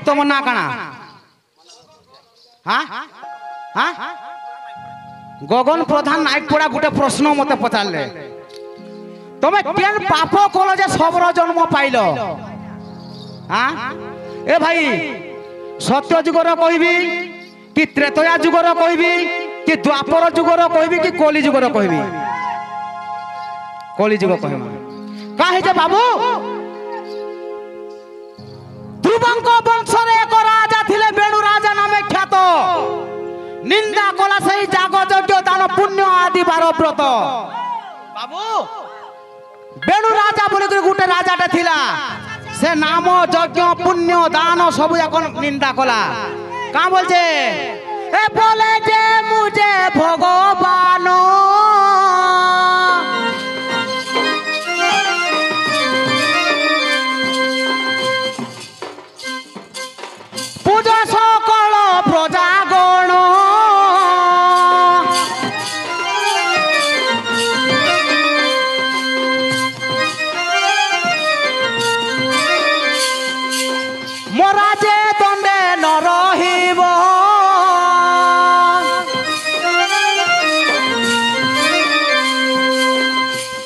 तुम ना काना हाँ हाँ गगन प्रधान नायक पड़ा गोटे प्रश्न मत पचारे तुम्हें केन पाप कल जे सबरो जन्म पाइल हाँ ए भाई सत्य जुगर कहबी कि त्रेतया जुगर कहबी कि द्वापर जुगर कहबी कि कली जुगर कहबी कली जुग कहबा काहे जे बाबू ध्रुवंक वंशर एक राजा थिले बेणु राजा नामे ख्यात निंदा कला सही जाग यज्ञ दान पुण्य आदि बार व्रत बाबू बेणु राजा बोले गोटे राजाटा थिला से नाम यज्ञ पुण्य दान सब जाक निंदा कला का बोलছে ए बोले जे मुझे भगवान पूजा सकल प्रजागण मोरा जे दंडे न रहिब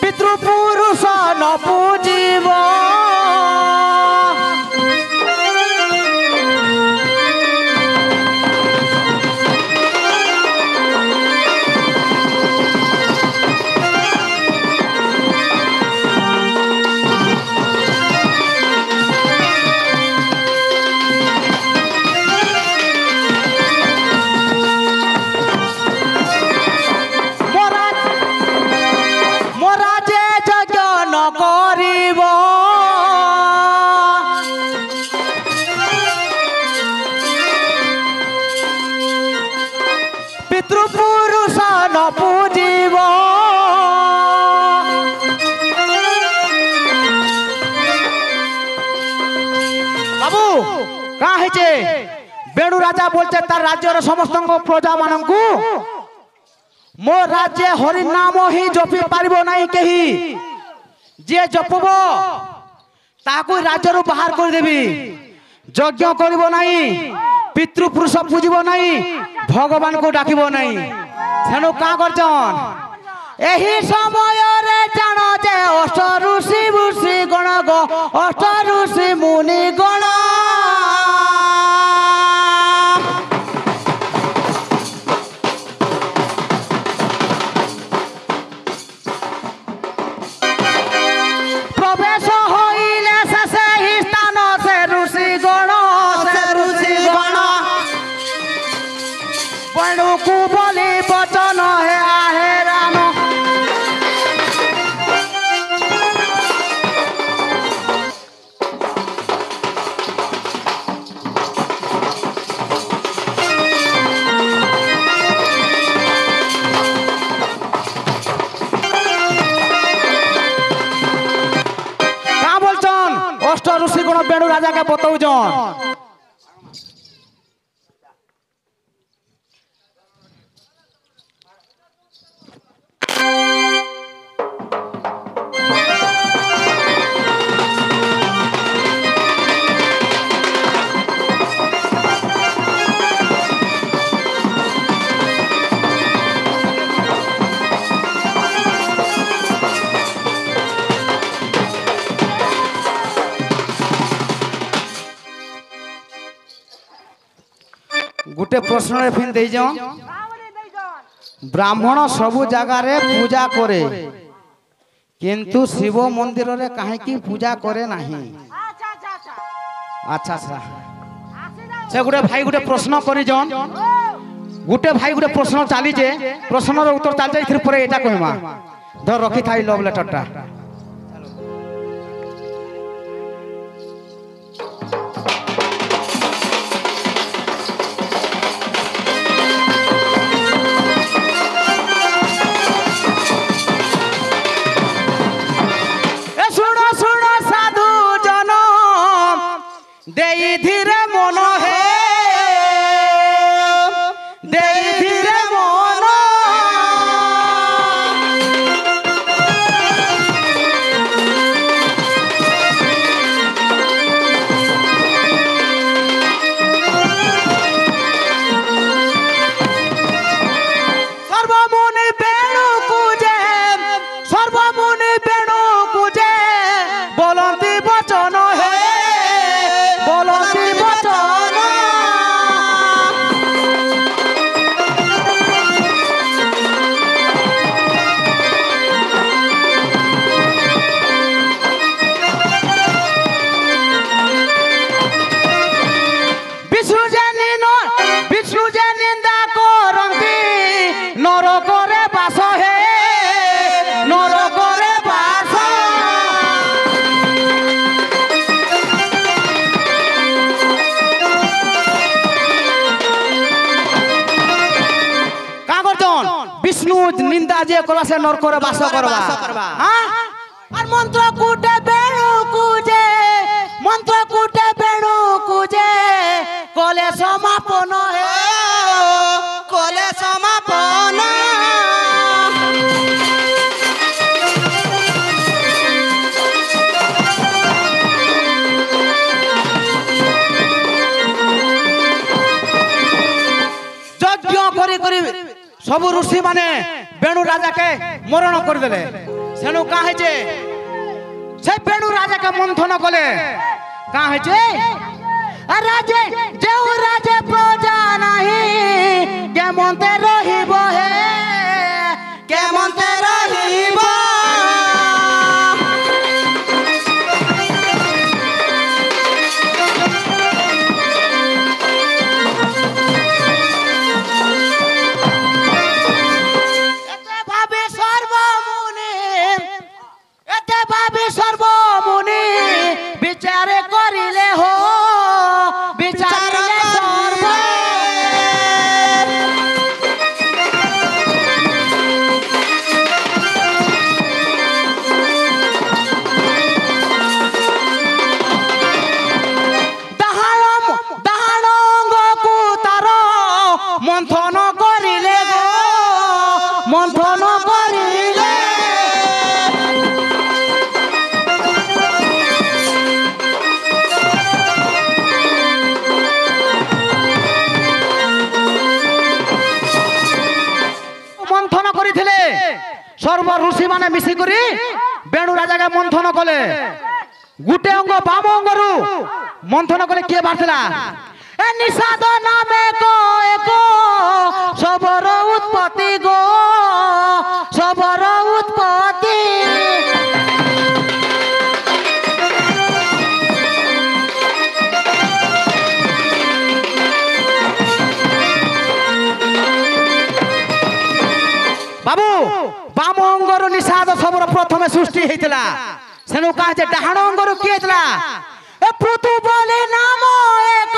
पितृपुरुष न पूजिब पितृपुरुष न पूजिब बाबू का है बेणु राजा बोलते तार राज्यर समस्त प्रजा मानू मो राज्य हरि नाम ही जपी पारिबो नहीं कही जे जपब ताकू राज्य बाहर कर देबी यज्ञ करिबो नहीं पितृपुरुष पूजिब नहीं भगवान को डाकिब नहीं तेणु का करछन एही समय रे जान जे अष्ट ऋषि ऋषि गण गो अष्ट ऋषि मुनि गण प्रवेश होइले से ही स्थान से ऋषि गण को बोली बचन है आहे राम का बोलछन अष्ट ऋषि गुण बेणु राजा के बतौजन गोटे प्रश्न फिर दे ब्राह्मण सबु जगार पूजा करे किंतु शिव मंदिर रे काहे की पूजा करे नहीं अच्छा अच्छा से गोटे भाई गोटे प्रश्न करी जन गोटे भाई गोटे प्रश्न चली जे प्रश्न रो उत्तर चल जाई फिर एटा कहमा धर रखी थाई लव लेटरटा धीरे मन है धीरे मन নিন্দা যে করবা সে নরকরে বাস করবা হ্যাঁ আর মন্ত্র কুটে বেণু কুজে মন্ত্র কুটে বেণু কুজে কলে সমাপন হে কলে সমাপন যজ্ঞ করি করি সবু ঋষি মানে বেণু রাজাকে মরণ করে দেলে সেনু কা হয়েছে সে বেণু রাজাকে মন্থন কলে কা হয়েছে রাজে যেউ রাজে প্রজা নাহি কেমনতে রহিব হে কেমনতে রহিব সর্বমুনি বিচারে করিলে হো বিচারে সর্ব দাহানঙ্গকু তার মন্থন করিলে গো মন্থন করিলে সর্ব ঋষি মানে মিশি করি বেণু রাজাকে মন্থন কলে গুটে অঙ্গ বাম অঙ্গরু মন্থন কলে কে বাড়ছিলা এ নিষাদ নামে গো একো সবর উৎপত্তি গো সবর উৎপত্তি বাবু বাম অঙ্গর নিষাদ সবর প্রথমে সৃষ্টি হয়েছিল সেনু কাছে ডাহাণ অঙ্গর কি হয়েছিল এ পৃথুবলী নাম এক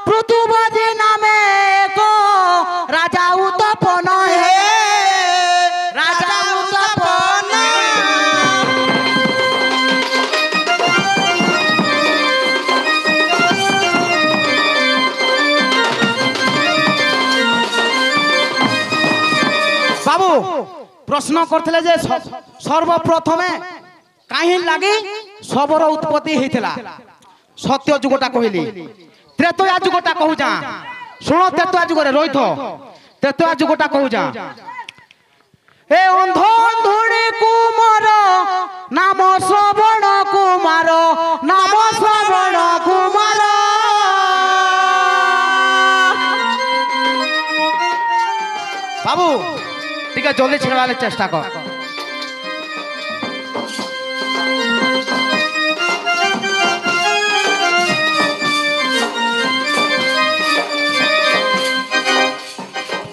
পৃথুবলী নামে এক রাজা উত্তপন হে রাজা উত্তপন বাবু প্রশ্ন করলে যে সর্বপ্রথমে কাহি লাগি সবর উৎপত্তি হয়েছিলা সত্য যুগটা কহিলি ত্রেতয়া যুগটা কহুছা শুণ ত্রেতয়া যুগরে রইথ ত্রেতয়া যুগটা কহুছা এ অন্ধ অন্ধুড়ি কুমার নাম শ্রবণ কুমার নাম শ্রবণ কুমার বাবু ঠিক আছে জলদি ছেড়ে চেষ্টা কর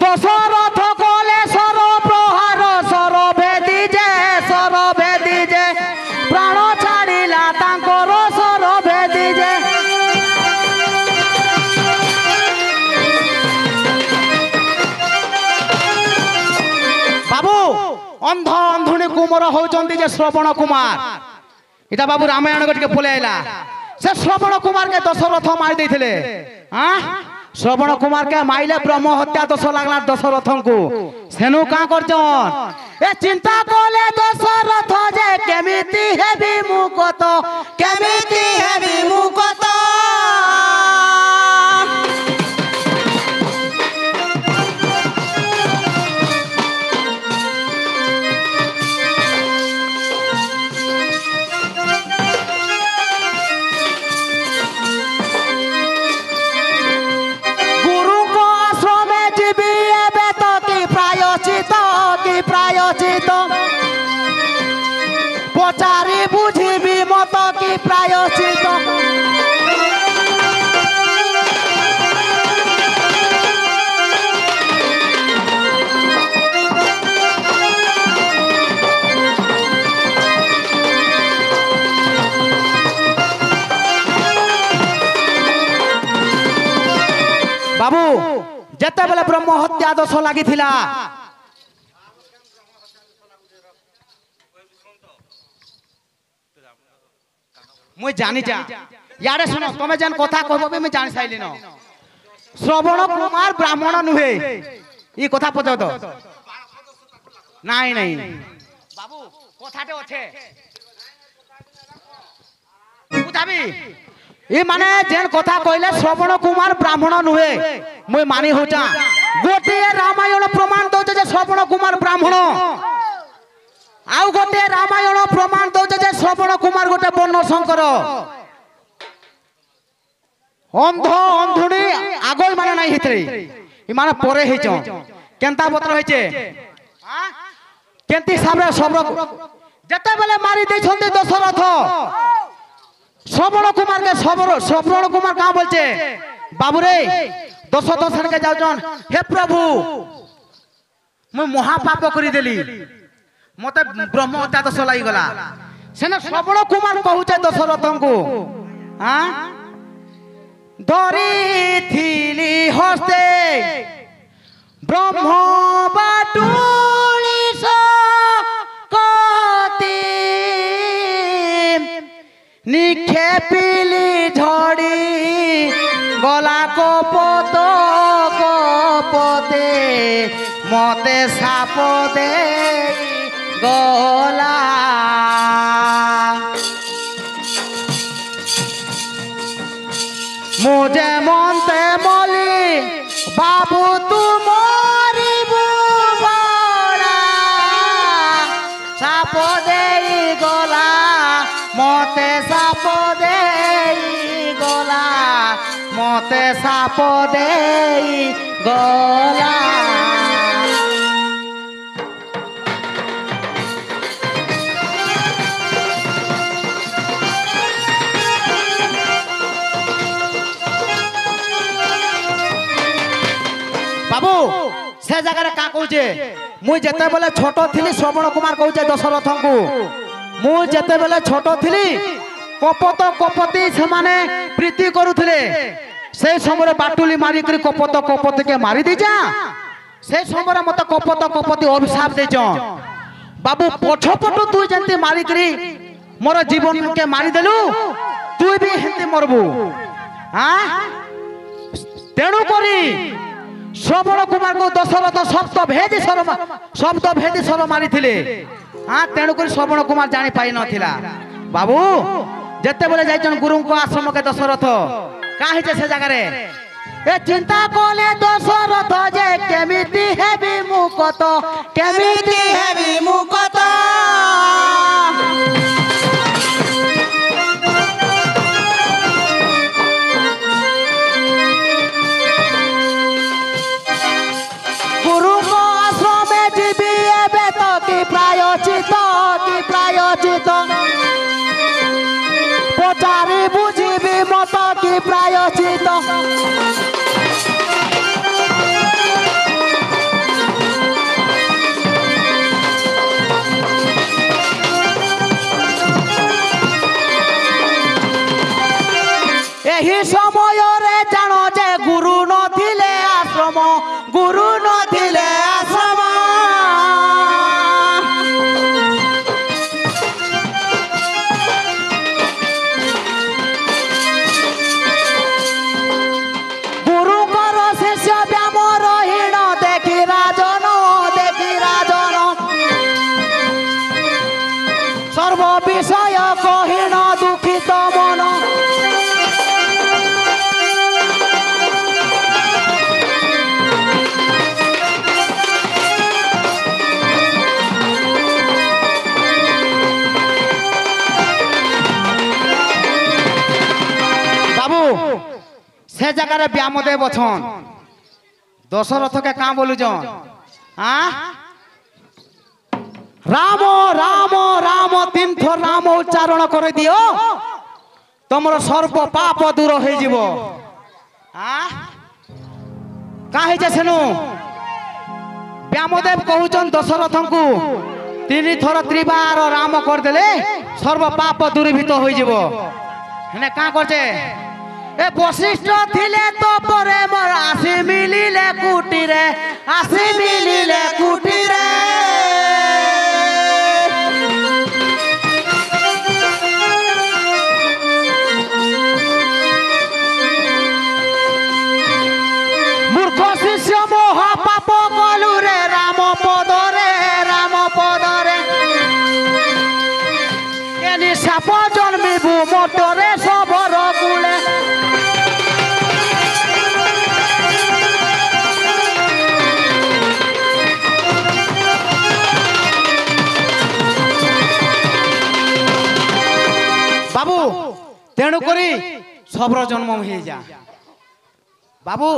দশরথ কলে সর প্রহার সর ভেদি যে প্রাণ ছাড়িলা তাঙ্কর সর ভেদি যে বাবু অন্ধ অন্ধুণী কুমার হচ্ছেন যে শ্রবণ কুমার এটা বাবু রামায়ণ টিকে পলে আইলা সে শ্রবণ কুমার কে দশরথ মারি দিয়েছিলে হ্যাঁ শ্রবণ কুমার কে মাইলে ব্রহ্ম হত্যা দোষ লাগলা দশরথ কু সেনু কা করছন এ চিন্তা কলে দশরথ যে কেমিতি হেবি মুকত কেমিতি হেবি মুকত পচারি বুঝিবি মত কি প্রায়শ্চিত বাবু যেতেবেলে ব্রহ্ম হত্যা দোষ লাগিଥିଲା मुई जानी जा यारे सुनो तुम्हें जन कथा कहबो बे मैं जान साइली न श्रवण कुमार ब्राह्मण नुहे ई कथा पचाओ तो नहीं नहीं बाबू कथाटे अच्छे बुझाबी ई माने जेन कथा कहले श्रवण कुमार ब्राह्मण नुहे मुई मानी होचा गोटे रामायण प्रमाण दउछ जे श्रवण कुमार ब्राह्मण आउ गोटे रामायण प्रमाण दउछ जे श्रवण कुमार गोटे बर्ण शंकर अंध अंधुणी आगल माने नाही हितरे ई माने परे हेचो केनता पत्र हेचे केंती साबरे सब जते बेले मारी दे छंदे दशरथ श्रवण कुमार के श्रवण कुमार का बोलचे बाबू रे दशरथ सन के जाउचन हे प्रभु मैं महापाप करी देली मते ब्रह्म हत्या दोष लाई गला सेने श्रवण कुमार कहूचे दशरथ को हां धरी थीली हस्ते ब्रह्म बाटुली सकती निक्षेपिली झड़ी गला कपत कपते मते साप दे गला मुझे मनते मली बाबू तू मोरी बुबड़ा साप दे गला मते साप दे गला मते साप दे गला बाबू से जगह का कहूचे मुई जेते बेले छोट थिली श्रवण कुमार कहूचे दशरथ को मुई जेते बेले छोट थिली कपत कपति से माने प्रीति करुथिले से समय बाटुली मारी करी कपत कपति के मारी दीजा से समय मत कपत कपति अभिशाप देच बाबू पछपटू तू जंती मारी करी मोर जीवन के मारी देलु तू भी हेंती मरबू हां तेणु करी श्रवण कुमार को दशरथ शब्द भेदी स्वर मारी थिले हाँ तेणुक श्रवण कुमार जानी पाई नथिला बाबू जेते बेले जाइछन गुरु को आश्रम के दशरथ का हिचे से जगह रे ए चिंता कोले दशरथ जे केमिति हेबी मुकत केमिति हेबी मुकत पचारि बुझी मत की प्रायश्चित एही समय रे जानो जे गुरु नथिले आश्रम गुरु नथिले आश्रम विषय कहीन दुखित मन बाबू से जगह व्यामदेव अछन दशरथ के का बोलु जन हाँ राम राम राम तीन थर राम उच्चारण कर दियो तुमर सर्व पाप दूर हो जीवो कहीं सेनु व्यामदेव कहूचन दशरथ को तीन थर त्रिबार राम करदेले सर्व पाप दूरीभूत हो जीवो हेने का करछे ए वशिष्ठ थिले तो परे मोर आसी मिलिले कुटीरे आसी मिलिले कुटीरे সাপ জন্মিবু মটরে সবর গুলে বাবু তেণু করি সবর জন্ম হয়ে যা বাবু